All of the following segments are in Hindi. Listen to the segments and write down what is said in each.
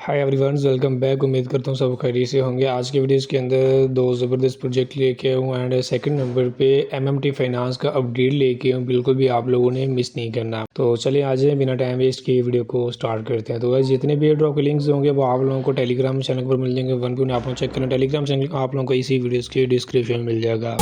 Hi everyone, welcome back. उम्मीद करता हूँ सब खैरियत से होंगे। आज के वीडियोस के अंदर दो ज़बरदस्त प्रोजेक्ट लेके आया हूँ एंड सेकंड नंबर पे एमएमटी फाइनेंस का अपडेट लेके हूँ। बिल्कुल भी आप लोगों ने मिस नहीं करना। तो चलिए आज बिना टाइम वेस्ट किए वीडियो को स्टार्ट करते हैं। तो गाइस जितने भी एयर ड्रॉप के लिंक्स होंगे वो आप लोगों को टेलीग्राम चैनल पर मिल जाएंगे। वन पे आप लोग चेक करना, टेलीग्राम चैनल आप लोगों को इसी वीडियोज़ के डिस्क्रिप्शन में मिल जाएगा।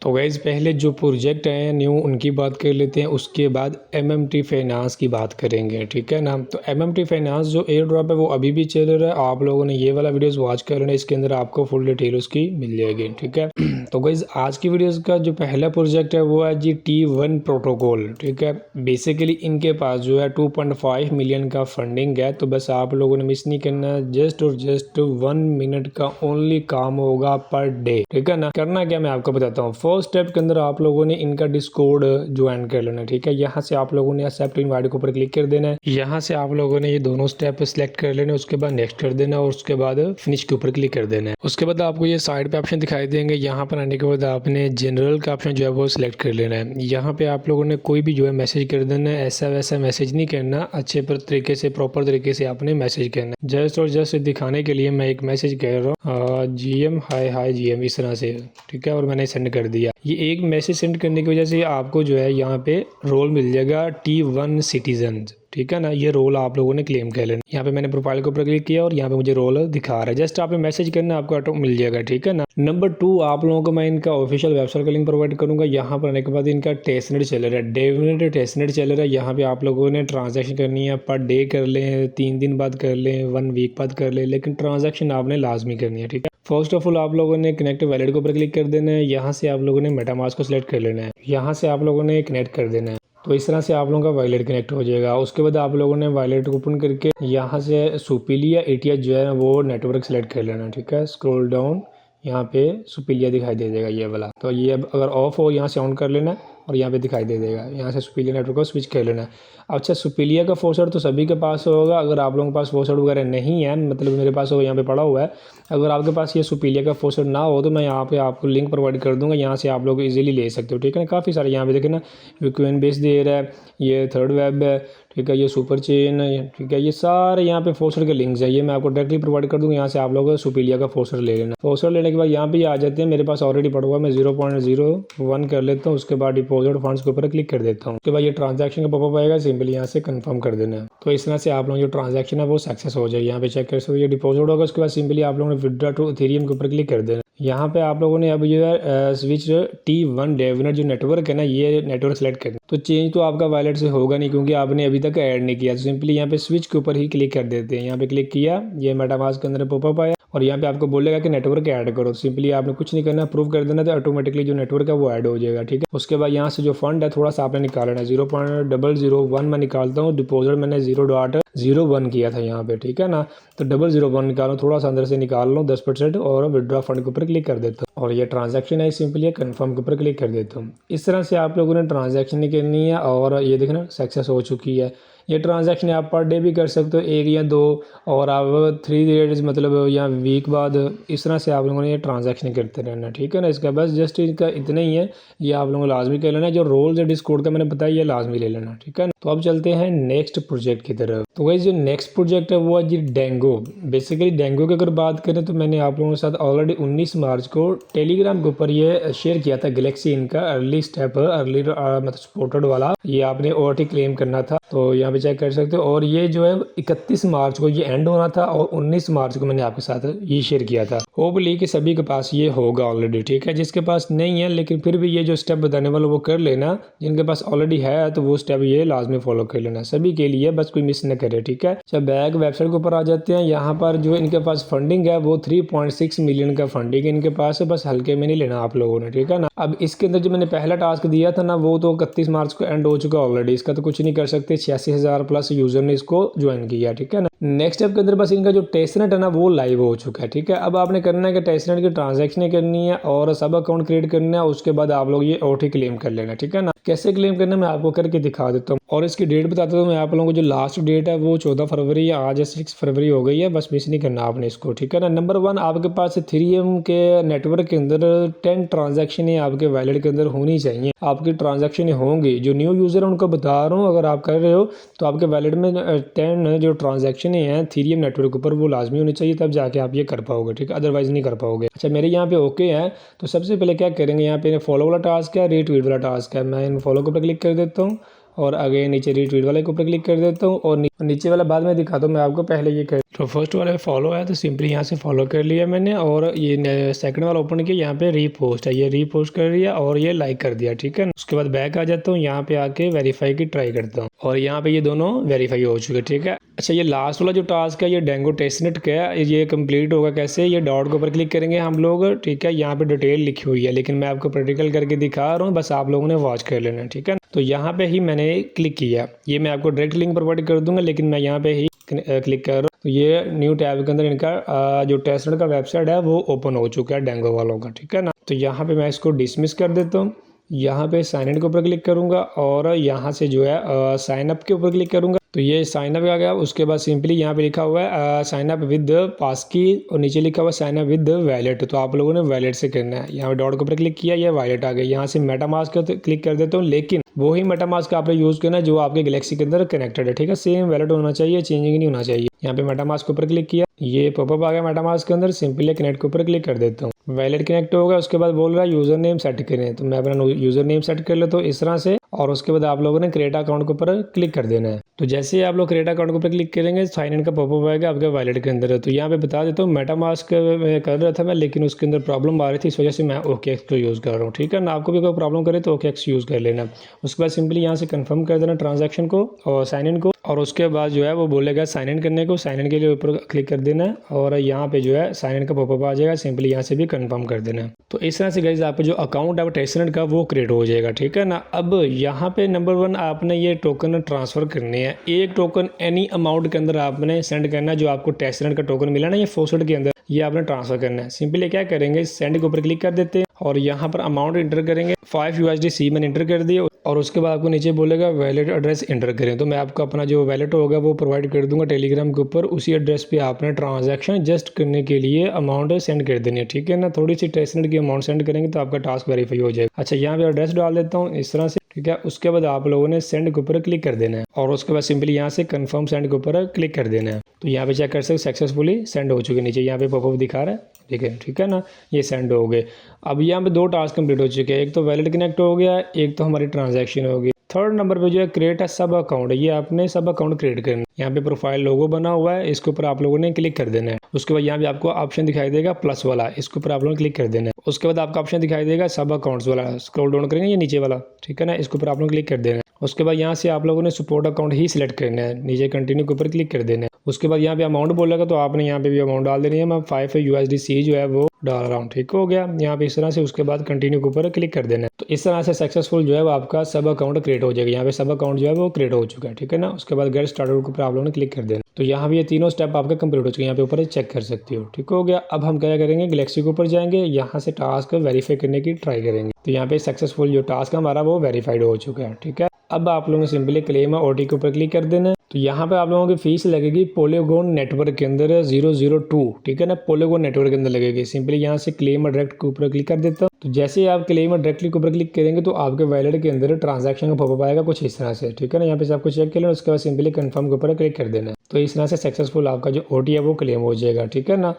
तो गाइज़ पहले जो प्रोजेक्ट हैं न्यू उनकी बात कर लेते हैं, उसके बाद एमएमटी फाइनेंस की बात करेंगे, ठीक है ना। तो एमएमटी फाइनेंस जो एयर ड्रॉप है वो अभी भी चल रहा है। आप लोगों ने ये वाला वीडियोस वॉच कर लेना, इसके अंदर आपको फुल डिटेल उसकी मिल जाएगी, ठीक है। तो गाइज़ आज की वीडियोस का जो पहला प्रोजेक्ट है वो है जी T1 प्रोटोकॉल, ठीक है। बेसिकली इनके पास जो है 2.5 मिलियन का फंडिंग है। तो बस आप लोगों ने मिस नहीं करना, जस्ट और जस्ट 1 मिनट का ओनली काम होगा पर डे, ठीक है ना। करना क्या मैं आपको बताता हूँ। फर्स्ट स्टेप के अंदर आप लोगों ने इनका डिस्कॉर्ड ज्वाइन कर लेना, ठीक है। यहाँ से आप लोगों ने एक्सेप्ट इनवाइट के ऊपर क्लिक कर देना है। यहाँ से आप लोगों ने ये दोनों स्टेप सेलेक्ट कर लेना, उसके बाद नेक्स्ट कर देना और उसके बाद फिनिश के ऊपर क्लिक कर देना है। उसके बाद आपको ये साइड पे ऑप्शन दिखाई देंगे। यहाँ पर आने के बाद आपने जनरल का ऑप्शन जो है वो सिलेक्ट कर लेना है। यहाँ पे आप लोगों ने कोई भी जो है मैसेज कर देना है। ऐसा वैसा मैसेज नहीं करना, अच्छे पर तरीके से प्रॉपर तरीके से आपने मैसेज करना है। जस्ट और जस्ट दिखाने के लिए मैं एक मैसेज कर रहा हूँ, GM हाय GM, इस तरह से, ठीक है। और मैंने सेंड कर दिया। ये एक मैसेज सेंड करने की वजह से आपको जो है यहाँ पे रोल मिल जाएगा T1 सिटीजन, ठीक है ना। ये रोल आप लोगों ने क्लेम कर लेना। यहाँ पे मैंने प्रोफाइल के ऊपर क्लिक किया और यहाँ पे मुझे रोल दिखा रहा है। जस्ट आप मैसेज करना, आपको ऑटो मिल जाएगा, ठीक है ना। नंबर 2, आप लोगों को मैं इनका ऑफिशियल वेबसाइट का लिंक प्रोवाइड करूंगा। यहाँ पर आने के बाद इनका टेस्टनेट चल रहा है, डेफिनेट टेस्टनेट चल रहा है। यहाँ पे आप लोगों ने ट्रांजेक्शन करनी है, पर डे कर लें, 3 दिन बाद कर लें, 1 वीक बाद कर लें, लेकिन ट्रांजेक्शन आपने लाजमी करनी है, ठीक है। फर्स्ट ऑफ ऑल आप लोगों ने कनेक्ट वैलेट के ऊपर क्लिक कर देना है। यहाँ से आप लोगों ने मेटामास्क को सिलेक्ट कर लेना है। यहाँ से आप लोगों ने कनेक्ट कर देना है। तो इस तरह से आप लोगों का वॉलेट कनेक्ट हो जाएगा। उसके बाद आप लोगों ने वॉलेट ओपन करके यहाँ से सुपीलिया ATH जो है वो नेटवर्क सेलेक्ट कर लेना, ठीक है। स्क्रॉल डाउन, यहाँ पे सुपीलिया दिखाई दे देगा ये वाला। तो ये अगर ऑफ हो यहाँ से ऑन कर लेना और यहाँ पे दिखाई दे देगा। यहाँ से सुपीलिया नेटवर्क को स्विच कर लेना। अच्छा, सुपीलिया का फोसर तो सभी के पास होगा। अगर आप लोगों के पास फोसर वगैरह नहीं है, मतलब मेरे पास हो यहाँ पे पड़ा हुआ है, अगर आपके पास ये सुपीलिया का फोसर ना हो तो मैं यहाँ पे आपको लिंक प्रोवाइड कर दूंगा। यहाँ से आप लोग इजीली ले सकते हो, ठीक है ना। काफ़ी सारे यहाँ पे देखें ना, यूक्रेन बेस दे रहा है, ये थर्ड वेब है, ठीक है, ये सुपर चेन है, ठीक है। ये सारे यहाँ पे फोसर के लिंक्स है, ये मैं आपको डायरेक्टली प्रोवाइड कर दूँगा। यहाँ से आप लोग सुपीलिया का फोसर ले लेना। फोसर लेने के बाद यहाँ पे आ जाते हैं, मेरे पास ऑलरेडी पड़ा हुआ है, मैं 0.01 कर लेता हूँ। उसके बाद डिपॉजिट फंड्स के ऊपर क्लिक कर देता हूँ। उसके बाद ये ट्रांजैक्शन का पॉपअप आएगा, सिंपली यहाँ से कंफर्म कर देना है। तो इस तरह से आप लोग जो ट्रांजैक्शन है वो सक्सेस हो जाएगी। यहाँ पे चेक कर सकते हो, ये डिपॉजिट होगा। उसके बाद सिंपली आप लोगों ने विड्रॉ टू इथेरियम के ऊपर क्लिक कर देना। यहाँ पे आप लोगों ने अब जो है स्विच T1 डेविनेट जो नेटवर्क है ना, ये नेटवर्क सेलेक्ट करना। तो चेंज तो आपका वॉलेट से होगा नहीं, क्योंकि आपने अभी तक ऐड नहीं किया। तो सिंपली यहाँ पे स्विच के ऊपर ही क्लिक कर देते हैं। यहाँ पे क्लिक किया, ये मेटामास्क के अंदर पॉपअप आया और यहाँ पे आपको बोलेगा कि नेटवर्क ऐड करो। सिंपली आपने कुछ नहीं करना, अप्रूव कर देना, तो ऑटोमेटिकली जो नेटवर्क है वो ऐड हो जाएगा, ठीक है। उसके बाद यहाँ से जो फंड है थोड़ा सा आपने निकालना है, 0.001 मैं निकालता हूँ। डिपॉजिट मैंने 0.01 किया था यहाँ पे, ठीक है ना। तो 0.001 निकालो, थोड़ा सा अंदर से निकाल लो 10% और विड्रॉ फंड के ऊपर क्लिक कर देता हूँ और ये ट्रांजैक्शन है, सिंपली कंफर्म के ऊपर क्लिक कर देता हूँ। इस तरह से आप लोगों ने ट्रांजैक्शन नहीं करनी है और ये देखना सक्सेस हो चुकी है। ये ट्रांजैक्शन आप पर डे भी कर सकते हो, 1 या 2, और आप 3 डेज मतलब या वीक बाद, इस तरह से आप लोगों ने ये ट्रांजैक्शन करते रहना, ठीक है ना। इसका बस जस्ट इनका इतना ही है, ये आप लोगों को लाजमी कर लेना। जो रोल्स है डिस्कॉर्ड का मैंने बताया, ये लाजमी ले लेना, ठीक है ना। तो अब चलते हैं नेक्स्ट प्रोजेक्ट की तरफ। तो गाइस जो नेक्स्ट प्रोजेक्ट है वो है जी डेंगो। बेसिकली डेंगो की अगर बात करें तो मैंने आप लोगों के साथ ऑलरेडी 19 मार्च को टेलीग्राम के ऊपर ये शेयर किया था। गैलेक्सी इनका अर्ली स्टेप, अर्ली मतलब सपोर्टेड वाला, ये आपने ORT क्लेम करना था। तो यहाँ पे चेक कर सकते हो। और ये जो है 31 मार्च को ये एंड होना था और 19 मार्च को मैंने आपके साथ ये शेयर किया था। होपफुली कि सभी के पास ये होगा ऑलरेडी, ठीक है। जिसके पास नहीं है लेकिन फिर भी ये जो स्टेप बताने वाला वो कर लेना। जिनके पास ऑलरेडी है तो वो स्टेप ये लाजमी फॉलो कर लेना, सभी के लिए, बस कोई मिस न करे, ठीक है। जब बैक वेबसाइट के ऊपर आ जाते हैं, यहाँ पर जो इनके पास फंडिंग है वो 3.6 मिलियन का फंडिंग इनके पास है। बस हल्के में नहीं लेना आप लोगों ने, ठीक है ना। अब इसके अंदर जो मैंने पहला टास्क दिया था ना, वो तो 31 मार्च को एंड हो चुका ऑलरेडी, इसका तो कुछ नहीं कर सकते। 86,000 प्लस यूजर ने इसको ज्वाइन किया, ठीक है ना। नेक्स्ट स्टेप के अंदर बस इनका जो टेस्टनेट है ना वो लाइव हो चुका है, ठीक है। अब आपने करना है कि टेस्टनेट की ट्रांजैक्शन करनी है और सब अकाउंट क्रिएट करना है। उसके बाद आप लोग ये OT क्लेम कर लेना, ठीक है ना। कैसे क्लेम करना मैं आपको करके दिखा देता हूँ। और इसकी डेट बताता हूँ मैं आप लोगों को। जो लास्ट डेट है वो 14 फरवरी है, आज 6 फरवरी हो गई है, बस मिस नहीं करना आपने इसको, ठीक है ना। नंबर 1 आपके पास इथेरियम के नेटवर्क के अंदर 10 ट्रांजैक्शन आपके वैलेट के अंदर होनी चाहिए। आपकी ट्रांजैक्शन होंगी, जो न्यू यूज़र है उनको बता रहा हूँ, अगर आप कर रहे हो तो आपके वैलेट में 10 जो ट्रांजैक्शन हैं इथेरियम नेटवर्क ऊपर वो लाजमी होनी चाहिए, तब जाके आप ये कर पाओगे, ठीक है, अदरवाइज नहीं कर पाओगे। अच्छा मेरे यहाँ पे ओके है, तो सबसे पहले क्या करेंगे, यहाँ पे फॉलो वाला टास्क है, रीट्वीट वाला टास्क है। मैं इन फॉलो के ऊपर क्लिक कर देता हूँ और आगे नीचे रीट्वीट वाले के ऊपर क्लिक कर देता हूँ और नीचे वाला बाद में दिखाता हूँ मैं आपको, पहले ये कर। तो फर्स्ट वाला फॉलो है तो सिंपली यहाँ से फॉलो कर लिया मैंने, और ये सेकंड वाला ओपन किया, यहाँ पे रीपोस्ट है, ये रीपोस्ट कर दिया और ये लाइक कर दिया, ठीक है। उसके बाद बैक आ जाता हूँ, यहाँ पे आके वेरीफाई की ट्राई करता हूँ और यहाँ पे ये दोनों वेरीफाई हो चुके, ठीक है। अच्छा ये लास्ट वाला जो टास्क है ये डेंगू टेस्टनेट का है, ये कंप्लीट होगा कैसे, ये डॉट के ऊपर क्लिक करेंगे हम लोग, ठीक है। यहाँ पे डिटेल लिखी हुई है लेकिन मैं आपको प्रैक्टिकल करके दिखा रहा हूँ, बस आप लोगों ने वॉच कर लेना, ठीक है। तो यहाँ पे ही मैंने क्लिक किया, ये मैं आपको डायरेक्ट लिंक प्रोवाइड कर दूंगा लेकिन मैं यहाँ पे ही क्लिक कर रहा हूँ। तो ये न्यू टैब के अंदर इनका जो टेस्टनेट का वेबसाइट है वो ओपन हो चुका है डेंगू वालों का, ठीक है ना। तो यहाँ पे मैं इसको डिसमिस कर देता हूँ, यहाँ पे साइन इन के ऊपर क्लिक करूँगा और यहाँ से जो है साइन अप के ऊपर क्लिक करूँगा। तो ये साइन अप आ गया। उसके बाद सिंपली यहाँ पे लिखा हुआ है साइन अप विद पास की और नीचे लिखा हुआ साइन अप विद वैलेट। तो आप लोगों ने वैलेट से करना है। यहाँ पे डॉट के ऊपर क्लिक किया, ये वैलेट आ गया। यहाँ से मेटामास्क क्लिक कर देता हूँ, लेकिन वही मेटामास्क आपने यूज़ करना है जो आपके गैलेक्सी के अंदर कनेक्टेड है, ठीक है। सेम वैलेट होना चाहिए, चेंजिंग नहीं होना चाहिए। यहाँ पे मेटामास्क के ऊपर क्लिक किया, ये पॉपअप आ गया मेटामास्क के अंदर, सिंपली कनेक्ट के ऊपर क्लिक कर देता हूँ। वैलेट कनेक्ट होगा। उसके बाद बोल रहा है यूज़र नेम सेट करें, तो मैं अपना यूज़र नेम सेट कर लेता हूँ इस तरह से। और उसके बाद आप लोगों ने क्रिएट अकाउंट के ऊपर क्लिक कर देना है। तो जैसे ही आप लोग क्रिएट अकाउंट के ऊपर क्लिक करेंगे साइन इन का पॉपअप आएगा आपके वैलेट के अंदर। तो यहाँ पे बता देता हूँ मेटामास्क कर रहा था मैं, लेकिन उसके अंदर प्रॉब्लम आ रही थी, इस वजह से मैं OKX को यूज़ कर रहा हूँ, ठीक है ना। आपको भी कोई प्रॉब्लम करे तो OKX यूज़ कर लेना। उसके बाद सिंपली यहाँ से कंफर्म कर देना ट्रांजैक्शन को और साइन इन को, और उसके बाद जो है वो बोलेगा साइन इन करने को, साइन इन के लिए ऊपर क्लिक कर देना है और यहाँ पे जो है साइन इन का पॉपअप आ जाएगा, सिंपली यहाँ से भी कंफर्म कर देना है। तो इस तरह से गाइस आपका जो अकाउंट है वो टेस्टनेट का वो क्रिएट हो जाएगा, ठीक है ना। अब यहाँ पे नंबर 1 आपने ये टोकन ट्रांसफर करने हैं। एक टोकन एनी अमाउंट के अंदर आपने सेंड करना है। जो आपको टेस्टनेट का टोकन मिला ना ये फोसेट के अंदर, ये आपने ट्रांसफर करना है। सिंपली क्या करेंगे, सेंड के ऊपर क्लिक कर देते हैं और यहाँ पर अमाउंट इंटर करेंगे। 5 USDC मैंने इंटर कर दिया और उसके बाद आपको नीचे बोलेगा वैलेट एड्रेस इंटर करें। तो मैं आपको अपना जो वैलेट होगा वो प्रोवाइड कर दूंगा टेलीग्राम के ऊपर। उसी एड्रेस पे आपने ट्रांजैक्शन जस्ट करने के लिए अमाउंट सेंड कर देनी है, ठीक है ना। थोड़ी सी टेस्टनेट की अमाउंट सेंड करेंगे तो आपका टास्क वेरीफाई हो जाएगा। अच्छा यहाँ पे एड्रेस डाल देता हूँ इस तरह से, ठीक है। उसके बाद आप लोगों ने सेंड के ऊपर क्लिक कर देना है और उसके बाद सिंपली यहाँ से कंफर्म सेंड के ऊपर क्लिक कर देना है। तो यहाँ पे चेक कर सकते सक्सेसफुली सेंड हो चुके, नीचे यहाँ पे पॉपअप दिखा रहा है, ठीक है ना। ये सेंड हो गए। अब यहाँ पे 2 टास्क कंप्लीट हो चुके हैं, एक तो वैलेट कनेक्ट हो गया, एक तो हमारी ट्रांजैक्शन हो गई। थर्ड नंबर पे जो है क्रिएट है सब अकाउंट, ये आपने सब अकाउंट क्रिएट करना है। यहाँ पे प्रोफाइल लोगो बना हुआ है, इसके ऊपर आप लोगों ने क्लिक कर देना है। उसके बाद यहाँ पे आपको ऑप्शन दिखाई देगा प्लस वाला, इसके ऊपर आप लोगों ने क्लिक कर देना है। उसके बाद आपका ऑप्शन दिखाई देगा सब अकाउंट्स वाला, स्क्रॉल डाउन करेंगे ये नीचे वाला, ठीक है ना, इसके ऊपर आप लोग क्लिक कर देना है। उसके बाद यहाँ से आप लोगों ने सपोर्ट अकाउंट ही सिलेक्ट करना है, नीचे कंटिन्यू के ऊपर क्लिक कर देना है। उसके बाद यहाँ पे अमाउंट बोलेगा तो आपने यहाँ पे भी अमाउंट डाल देनी है। मैं 5 USDC जो है वो डाल रहा हूँ, ठीक हो गया यहाँ पे इस तरह से। उसके बाद कंटिन्यू के ऊपर क्लिक कर देना है। तो इस तरह से सक्सेसफुल जो है वो आपका सब अकाउंट क्रिएट हो जाएगा। यहाँ पे सब अकाउंट जो है वो क्रिएट हो चुका है, ठीक है ना। उसके बाद गेट स्टार्टेड के ऊपर आप लोगों ने क्लिक कर देना। तो यहाँ पे ये तीनों स्टेप आपका कंप्लीट हो चुके हैं, यहाँ पे ऊपर चेक कर सकते हो, ठीक हो गया। अब हम क्या करेंगे, गैलेक्सी के ऊपर जाएंगे, यहाँ से टास्क वेरीफाई करने की ट्राई करेंगे। तो यहाँ पे सक्सेसफुल जो टास्क हमारा वो वेरीफाइड हो चुका है, ठीक है। अब आप लोगों ने सिंपली क्लेम OT के ऊपर क्लिक कर देना है। तो यहाँ पे आप लोगों की फीस लगेगी पॉलीगॉन नेटवर्क के अंदर 002, ठीक है ना, पॉलीगॉन नेटवर्क के अंदर लगेगी। सिंपली यहाँ से क्लेम डायरेक्ट के ऊपर क्लिक कर देता हूँ। तो जैसे ही आप क्लेम डायरेक्टली के ऊपर क्लिक करेंगे तो आपके वैलेट के अंदर ट्रांजैक्शन का पॉपअप आएगा कुछ इस तरह से, ठीक है ना। यहाँ पे से आपको चेक कर लेना, उसके बाद सिंपली कंफर्म के ऊपर क्लिक कर देना है। तो इस तरह से सक्सेसफुल आपका जो OT है वो क्लेम हो जाएगा, ठीक है ना।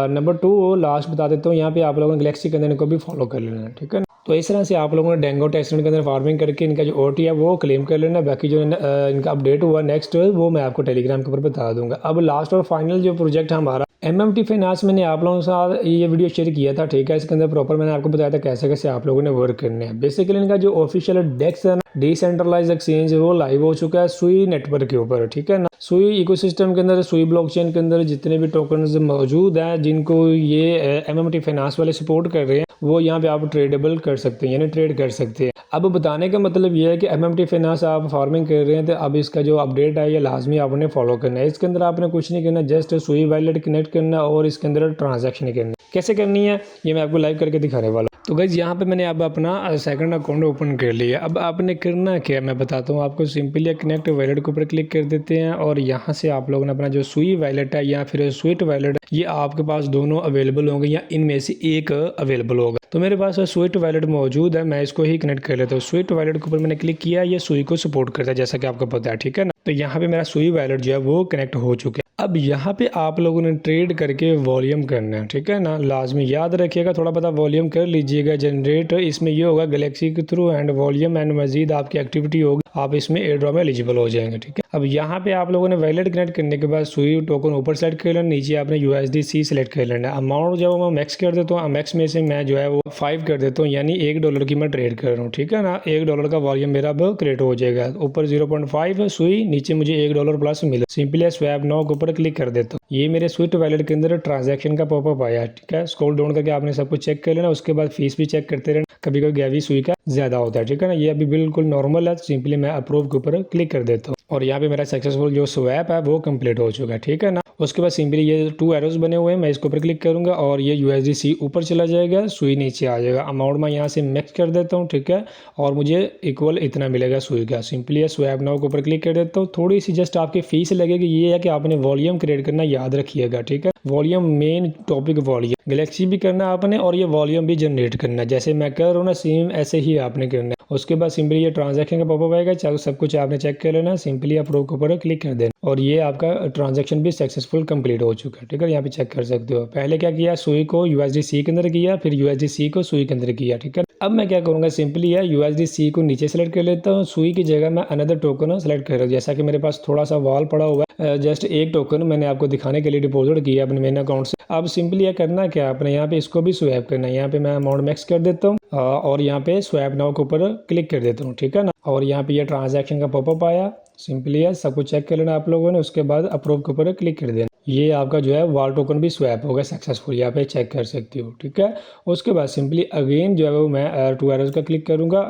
नंबर 2 लास्ट बता देता हूँ, यहाँ पे आप लोगों ने गैलेक्सी के अंदर को भी फॉलो कर लेना है, ठीक है ना। तो इस तरह से आप लोगों ने डेंगू टेस्टनेट के अंदर फार्मिंग करके इनका जो OT है वो क्लेम कर लेना। बाकी जो इनका अपडेट हुआ नेक्स्ट वो मैं आपको टेलीग्राम के ऊपर बता दूंगा। अब लास्ट और फाइनल जो प्रोजेक्ट है हमारा MMT फाइनेंस, मैंने आप लोगों के साथ ये वीडियो शेयर किया था, ठीक है। इसके अंदर प्रॉपर मैंने आपको बताया था कैसे कैसे आप लोगों ने वर्क करने हैं। बेसिकली इनका जो ऑफिशियल डेस्क है ना, डिसेंट्रलाइज एक्सचेंज, वो लाइव हो चुका है सुई नेटवर्क के ऊपर, ठीक है ना। सुई इकोसिस्टम के अंदर, सुई ब्लॉकचेन के अंदर जितने भी टोकन्स मौजूद हैं जिनको ये MMT फाइनेंस वाले सपोर्ट कर रहे हैं, वो यहाँ पे आप ट्रेडेबल कर सकते हैं, यानी ट्रेड कर सकते हैं। अब बताने का मतलब ये है कि MMT फाइनेंस आप फार्मिंग कर रहे हैं तो अब इसका जो अपडेट है ये लाजमी आपने फॉलो करना है। इसके अंदर आपने कुछ नहीं करना, जस्ट सुई वैलेट कनेक्ट करना और इसके अंदर ट्रांजैक्शन करनी। कैसे करनी है ये मैं आपको लाइव करके दिखाने वाला हूं। तो गाइज़ यहाँ पे मैंने अब अपना सेकंड अकाउंट ओपन कर लिया। अब आपने करना क्या है मैं बताता हूँ आपको। सिंपली कनेक्ट वॉलेट के ऊपर क्लिक कर देते हैं और यहाँ से आप लोगों ने अपना जो सुई वॉलेट है या फिर स्वीट वॉलेट, ये आपके पास दोनों अवेलेबल होंगे या इनमें से एक अवेलेबल होगा। तो मेरे पास स्वीट वॉलेट मौजूद है, मैं इसको ही कनेक्ट कर लेता हूँ। स्वीट वॉलेट के ऊपर मैंने क्लिक किया, ये सुई को सपोर्ट करता है जैसा कि आपको पता है, ठीक है ना। तो यहाँ पे मेरा सुई वॉलेट जो है वो कनेक्ट हो चुका है। अब यहाँ पे आप लोगों ने ट्रेड करके वॉल्यूम करना है, ठीक है ना। लाजमी याद रखिएगा, थोड़ा पता वॉल्यूम कर लीजिएगा जनरेट। इसमें ये होगा गैलेक्सी के थ्रू एंड वॉल्यूम एंड मजीद आपकी एक्टिविटी होगी, आप इसमें एयर ड्रॉप में एलिजिबल हो जाएंगे, ठीक है। अब यहाँ पे आप लोगों ने वॉलेट कनेक्ट करने के बाद सुई टोकन ऊपर सेलेक्ट कर लेना, नीचे आपने USDC सेलेक्ट कर लेना। अमाउंट जो मैं मैक्स कर देता हूँ, मैक्स में से मैं जो है वो 5 कर देता हूँ, यानी $1 की मैं ट्रेड कर रहा हूँ, ठीक है ना। $1 का वॉल्यूम मेरा अब क्रिएट हो जाएगा। ऊपर 0.5 सुई, नीचे मुझे $1 प्लस मिला। सिंपली स्वैप नाउ के ऊपर क्लिक कर देता हूँ। ये मेरे स्विफ्ट वॉलेट के अंदर ट्रांजैक्शन का पॉपअप आया, ठीक है। स्क्रॉल डाउन करके आपने सब कुछ चेक कर लेना, उसके बाद फीस भी चेक करते रहना, कभी कभी गैवी सुई का ज्यादा होता है, ठीक है ना। ये अभी बिल्कुल नॉर्मल है। सिंपली मैं अप्रूव के ऊपर क्लिक कर देता हूँ और यहाँ पे मेरा सक्सेसफुल जो स्वैप है वो कंप्लीट हो चुका है, ठीक है ना। उसके बाद सिंपली ये 2 एरोज बने हुए हैं, मैं इसके ऊपर क्लिक करूंगा और ये USDC ऊपर चला जाएगा, सुई नीचे आ जाएगा। अमाउंट मैं यहाँ से मैक्स कर देता हूँ, ठीक है, और मुझे इक्वल इतना मिलेगा सुई का। सिंपली स्वैप नाउ के ऊपर क्लिक कर देता हूँ। थोड़ी सी जस्ट आपकी फीस लगेगी, ये है कि आपने वॉल्यूम क्रिएट करना याद रखिएगा, ठीक है। Volume main topic volume Galaxy भी करना आपने और ये वॉल्यूम भी जनरेट करना, जैसे मैं कर रहा हूँ ना सेम ऐसे ही आपने करना है। उसके बाद सिंपली ये ट्रांजैक्शन का पॉपअप आएगा, सब कुछ आपने चेक कर लेना। सिंपली अप्रूव के ऊपर क्लिक कर देना और ये आपका ट्रांजैक्शन भी सक्सेसफुल कंप्लीट हो चुका है, ठीक है। यहाँ पे चेक कर सकते हो। पहले क्या किया, सुई को USDC के अंदर किया, फिर USDC को सुई के अंदर किया, ठीक है। अब मैं क्या करूंगा, सिंपली है USDC को नीचे सेलेक्ट कर लेता हूँ, सुई की जगह मैं अनदर टोकन सेलेक्ट कर रहा हूँ। जैसा कि मेरे पास थोड़ा सा वॉल पड़ा हुआ है, जस्ट एक टोकन मैंने आपको दिखाने के लिए डिपॉजिट किया अपने मेन अकाउंट से। अब सिंपली यह करना क्या, अपने यहाँ पे इसको भी स्वैप करना है। यहाँ पे मैं अमाउंट मैक्स कर देता हूँ और यहाँ पे स्वैप नाउ के ऊपर क्लिक कर देता हूँ, ठीक है ना। और यहाँ पे ये ट्रांजैक्शन का पॉपअप आया, सिंपली है सब कुछ चेक कर लेना आप लोगों ने। उसके बाद अप्रूव के ऊपर क्लिक कर देना। ये आपका जो है वॉल टोकन भी स्वैप हो गया सक्सेसफुल, यहाँ पे चेक कर सकते हो, ठीक है। उसके बाद सिंपली अगेन जो है वो मैं 2 एरोज का क्लिक करूंगा।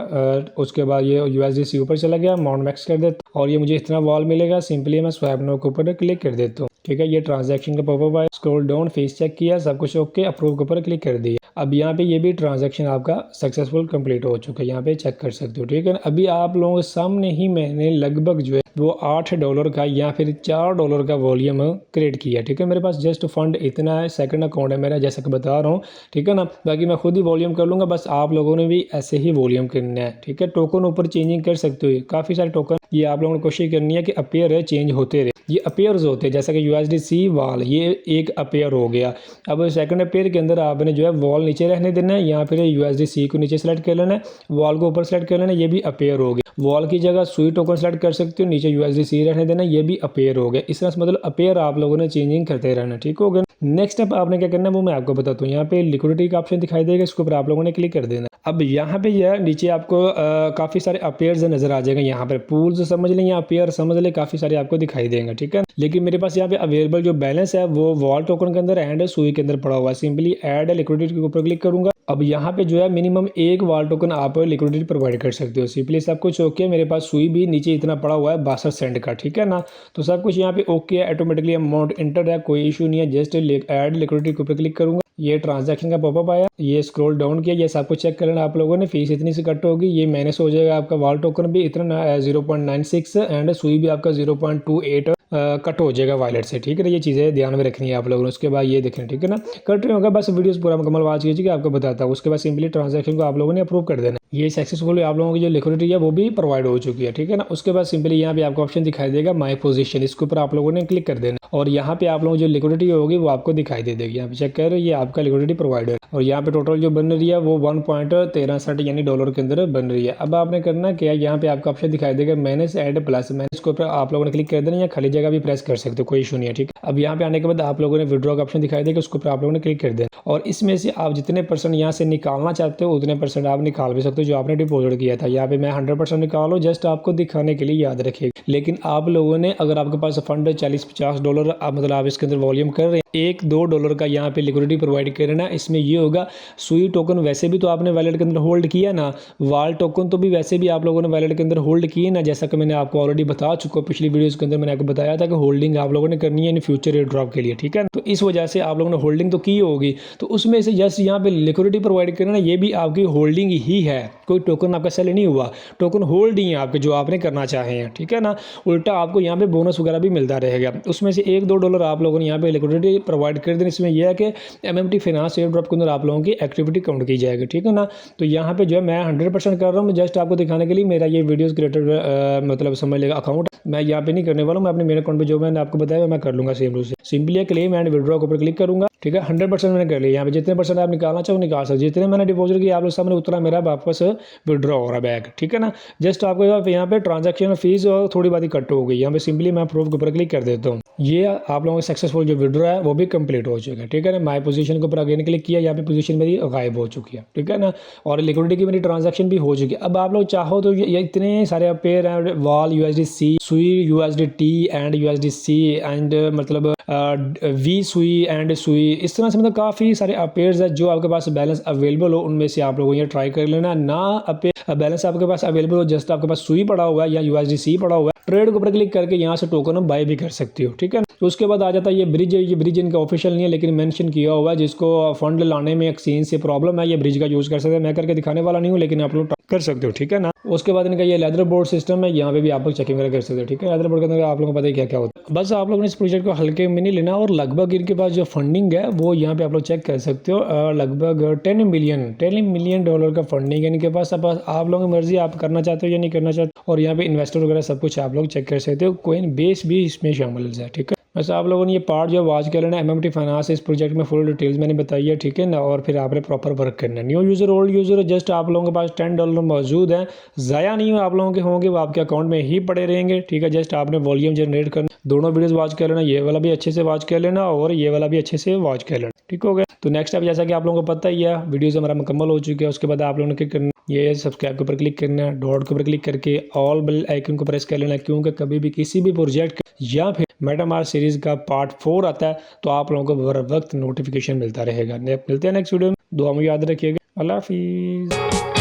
उसके बाद ये USDC ऊपर चला गया, अमाउंट मैक्स कर देता और ये मुझे इतना वॉल मिलेगा। सिंपली मैं स्वैप नाउ के ऊपर क्लिक कर देता हूँ, ठीक है। ये ट्रांजैक्शन का पॉपअप आया, स्क्रॉल डाउन, फीस चेक किया, सब कुछ ओके, अप्रूव के ऊपर क्लिक कर दिया। अब यहाँ पे ये भी ट्रांजैक्शन आपका सक्सेसफुल कंप्लीट हो चुका है, यहाँ पे चेक कर सकते हो, ठीक है। अभी आप लोगों के सामने ही मैंने लगभग जो है वो $8 का या फिर $4 का वॉल्यूम क्रिएट किया, ठीक है। मेरे पास जस्ट फंड इतना है, सेकंड अकाउंट है मेरा जैसा कि बता रहा हूँ, ठीक है ना। बाकी मैं खुद ही वॉल्यूम कर लूँगा, बस आप लोगों ने भी ऐसे ही वॉल्यूम करना है, ठीक है। टोकन ऊपर चेंजिंग कर सकते हो, काफ़ी सारे टोकन ये आप लोगों ने कोशिश करनी है कि अपेयर है चेंज होते रहे। ये अपेयर्स होते हैं, जैसा कि USDC वॉल ये एक अपेयर हो गया। अब सेकंड अपेयर के अंदर आपने जो है वॉल नीचे रहने देना है, यहाँ फिर USDC को नीचे सेलेक्ट कर लेना है, वॉल को ऊपर सेलेक्ट कर लेना है, ये भी अपेयर हो गया। वॉल की जगह सुई टोकन सेलेक्ट कर सकते हो, नीचे USDC रहने देना, ये भी अपेयर हो गया। इस तरह से मतलब अपेयर आप लोगों ने चेंजिंग करते रहना, ठीक हो गया। नेक्स्ट अब आपने क्या करना है वो मैं आपको बताता हूँ। यहाँ पे लिक्विडिटी का ऑप्शन दिखाई देगा, इसके ऊपर आप लोगों ने क्लिक कर देना। अब यहाँ पे यह नीचे आपको काफ़ी सारे अपेयर्स नजर आ जाएंगे। यहाँ पर पूल्स समझ लें या अपेयर समझ लें, काफ़ी सारे आपको दिखाई देंगे, ठीक है। लेकिन मेरे पास यहाँ पे अवेलेबल जो बैलेंस है वो वॉल टोकन के अंदर एंड सुई के अंदर पड़ा हुआ है। सिंपली ऐड लिक्विडिटी के ऊपर क्लिक करूंगा। अब यहाँ पे जो है मिनिमम एक वॉल टोकन आप लिक्विडिटी प्रोवाइड कर सकते हो। सिंपली सब कुछ ओके, मेरे पास सुई भी नीचे इतना पड़ा हुआ है 62 सेंट का, ठीक है ना। तो सब कुछ यहाँ पे ओके है, ऑटोमेटिकली अमाउंट इंटर है, कोई इशू नहीं है। जस्ट ऐड लिक्विडिटी के ऊपर क्लिक करूंगा, ये ट्रांजैक्शन का पॉपअप आया, ये स्क्रॉल डाउन किया, ये सब कुछ चेक कर लेना आप लोगों ने। फीस इतनी सी कट होगी, ये माइनस हो जाएगा आपका। वॉल टोकन भी इतना 0.96 एंड सुई भी आपका 0.28 कट हो जाएगा वॉलेट से, ठीक है। ये चीज़ें ध्यान में रखनी है आप लोगों ने। उसके बाद ये देखना, ठीक है ना। कट रहे होगा, बस वीडियोस पूरा मुकम्मल वाच कीजिए, आपको बताता हूँ। उसके बाद सिंपली ट्रांजैक्शन को आप लोगों ने अप्रूव कर देना। ये सक्सेसफुल आप लोगों की जो लिक्विडिटी है वो भी प्रोवाइड हो चुकी है, ठीक है ना। उसके बाद सिंपली यहाँ पे आपको ऑप्शन दिखाई देगा माई पोजीशन, इसके ऊपर आप लोगों ने क्लिक कर देना और यहाँ पे आप लोगों जो लिक्विडिटी होगी वो आपको दिखाई दे देगी। यहाँ पे चेक कर, ये आपका लिक्विडिटी प्रोवाइडर और यहाँ पे टोटल जो बन रही है वो 1.63 यानी डॉलर के अंदर बन रही है। अब आपने करना क्या, यहाँ पे आपका ऑप्शन दिखाई देगा मैनेज एड प्लस, मैनेज के ऊपर आप लोगों ने क्लिक कर देना, या खाली जगह भी प्रेस कर सकते हो, कोई इशू नहीं है, ठीक है। अब यहाँ पे आने के बाद आप लोगों ने विड्रॉ का ऑप्शन दिखाई देगा, उसके ऊपर आप लोगों ने क्लिक कर देना और इसमें से आप जितने % यहाँ से निकालना चाहते हो उतने % आप निकाल भी सकते हो जो आपने डिपॉजिट किया था। यहाँ पे मैं 100% निकालो, जस्ट आपको दिखाने के लिए, याद रखिएगा। लेकिन आप लोगों ने अगर आपके पास फंड $40-50 मतलब आप इसके अंदर वॉल्यूम कर रहे हैं $1-2 का यहाँ पे लिक्विडिटी प्रोवाइड करना। इसमें ये होगा सुई टोकन वैसे भी तो आपने वैलेट के अंदर होल्ड किया ना, वाल टोकन तो भी वैसे भी आप लोगों ने वैलेट के अंदर होल्ड किए ना, जैसा कि मैंने आपको ऑलरेडी बता चुका हूँ। पिछली वीडियोस के अंदर मैंने आपको बताया था कि होल्डिंग आप लोगों ने करनी है इन फ्यूचर एयर ड्रॉप के लिए, ठीक है। तो इस वजह से आप लोगों ने होल्डिंग तो की होगी, तो उसमें से जस्ट यहाँ पे लिक्विडिटी प्रोवाइड करना, ये भी आपकी होल्डिंग ही है, कोई टोकन आपका सेल नहीं हुआ, टोकन होल्ड ही है आपके जो आपने करना चाहे हैं, ठीक है ना। उल्टा आपको यहाँ पे बोनस वगैरह भी मिलता रहेगा। उसमें से $1-2 आप लोगों ने यहाँ पे लिक्विडिटी प्रोवाइड कर देनी। इसमें यह है कि MMT फाइनेंस एयर ड्रॉप के अंदर आप लोगों की एक्टिविटी काउंट की जाएगी, ठीक है ना। तो यहाँ पे जो है मैं 100% कर रहा हूँ, जस्ट आपको दिखाने के लिए। मेरा ये वीडियोस क्रिएटर मतलब समझ लेगा अकाउंट मैं यहाँ पे नहीं करने वाला हूँ। मैं अपने मेरे अकाउंट पे जो मैंने आपको बताया मैं कर लूँगा सेम रूल से। सिंपली क्लेम एंड विड्रॉ के ऊपर क्लिक करूँगा, ठीक है। 100% मैंने कर लिया। यहाँ पे जितने परसेंट आप निकालना चाहो निकाल सकते, जितने मैंने डिपॉजिट किया आप लोग सामने उतना मेरा वापस विड्रॉ हो रहा बैग, ठीक है ना। जस्ट आपको यहाँ पे ट्रांजैक्शन फीस और थोड़ी बात ही कट हो गई। यहाँ पे सिंपली मैं प्रूफ के ऊपर क्लिक कर देता हूँ। ये आप लोगों का सक्सेसफुल जो विड्रॉ है वो भी कंप्लीट हो चुका है, ठीक है ना। माय पोजीशन के ऊपर अगेन क्लिक किया, यहाँ पे पोजीशन मेरी गायब हो चुकी है, ठीक है ना। और लिक्विडिटी की मेरी ट्रांजैक्शन भी हो चुकी है। अब आप लोग चाहो तो ये इतने सारे पेयर हैं, वाल USDC, सुई USDT एंड USDC एंड मतलब वी सुई एंड सुई, इस तरह से मतलब काफ़ी सारे पेयर्स है जो आपके पास बैलेंस अवेलेबल हो, उनमें से आप लोगों ये ट्राई कर लेना। ना बैलेंस आपके पास अवेलेबल हो, जस्ट आपके पास सुई पड़ा हुआ है या USDC पड़ा हुआ है, ट्रेड के ऊपर क्लिक करके यहाँ से टोकन बाय भी कर सकते हो, ठीक है। तो उसके बाद आ जाता है ये ब्रिज। ये ब्रिज इनका ऑफिशियल नहीं है लेकिन मेंशन किया हुआ है, जिसको फंड लाने में एक्सचेंज से प्रॉब्लम है ये ब्रिज का यूज़ कर सकते हैं। मैं करके दिखाने वाला नहीं हूँ लेकिन आप लोग कर सकते हो, ठीक है ना। उसके बाद इनका ये लेदर बोर्ड सिस्टम है, यहाँ पे भी आप लोग चेकिंग कर सकते हो, ठीक है। लेदर बोर्ड के अंदर आप लोगों को पता है क्या क्या होता है। बस आप लोगों ने इस प्रोजेक्ट को हल्के में नहीं लेना, और लगभग इनके पास जो फंडिंग है वो यहाँ पे आप लोग चेक कर सकते हो। लगभग $10 मिलियन का फंडिंग है इनके पास। अब आप लोगों की मर्जी, आप करना चाहते हो या नहीं करना चाहते। और यहाँ पे इन्वेस्टर वगैरह सब कुछ आप लोग चेक कर सकते हो। कोइन बेस भी इसमें शामिल है, ठीक है। बस आप लोगों ने ये पार्ट जो वॉच कर लेना। MMT फाइनेंस इस प्रोजेक्ट में फुल डिटेल्स मैंने बताई है, ठीक है ना। और फिर आपने प्रॉपर वर्क करना है। New user old user, just आप लोगों के पास $10 मौजूद है, ज़ाया नहीं आप लोगों के होंगे, वो आपके अकाउंट में ही पड़े रहेंगे, ठीक है। जस्ट आपने वॉल्यूम जनरेट करना, दोनों वीडियोस वॉच कर लेना, ये वाला भी अच्छे से वॉच कर लेना और ये वाला भी अच्छे से वॉच कर लेना, ठीक हो गया। तो नेक्स्ट अब जैसा कि आप लोगों को पता ही है वीडियोस हमारा मुकम्मल हो चुके हैं। उसके बाद आप लोगों ने क्या करना, ये सब्सक्राइब के ऊपर क्लिक करना है, डॉट के ऊपर क्लिक करके ऑल बेल आइकन को प्रेस कर लेना, क्योंकि कभी भी किसी भी प्रोजेक्ट या फिर मेटामास्क सीरीज का पार्ट 4 आता है तो आप लोगों को हर वक्त नोटिफिकेशन मिलता रहेगा। मिलते हैं नेक्स्ट वीडियो में। दुआ में याद रखिएगा। अल्लाह हाफिज़।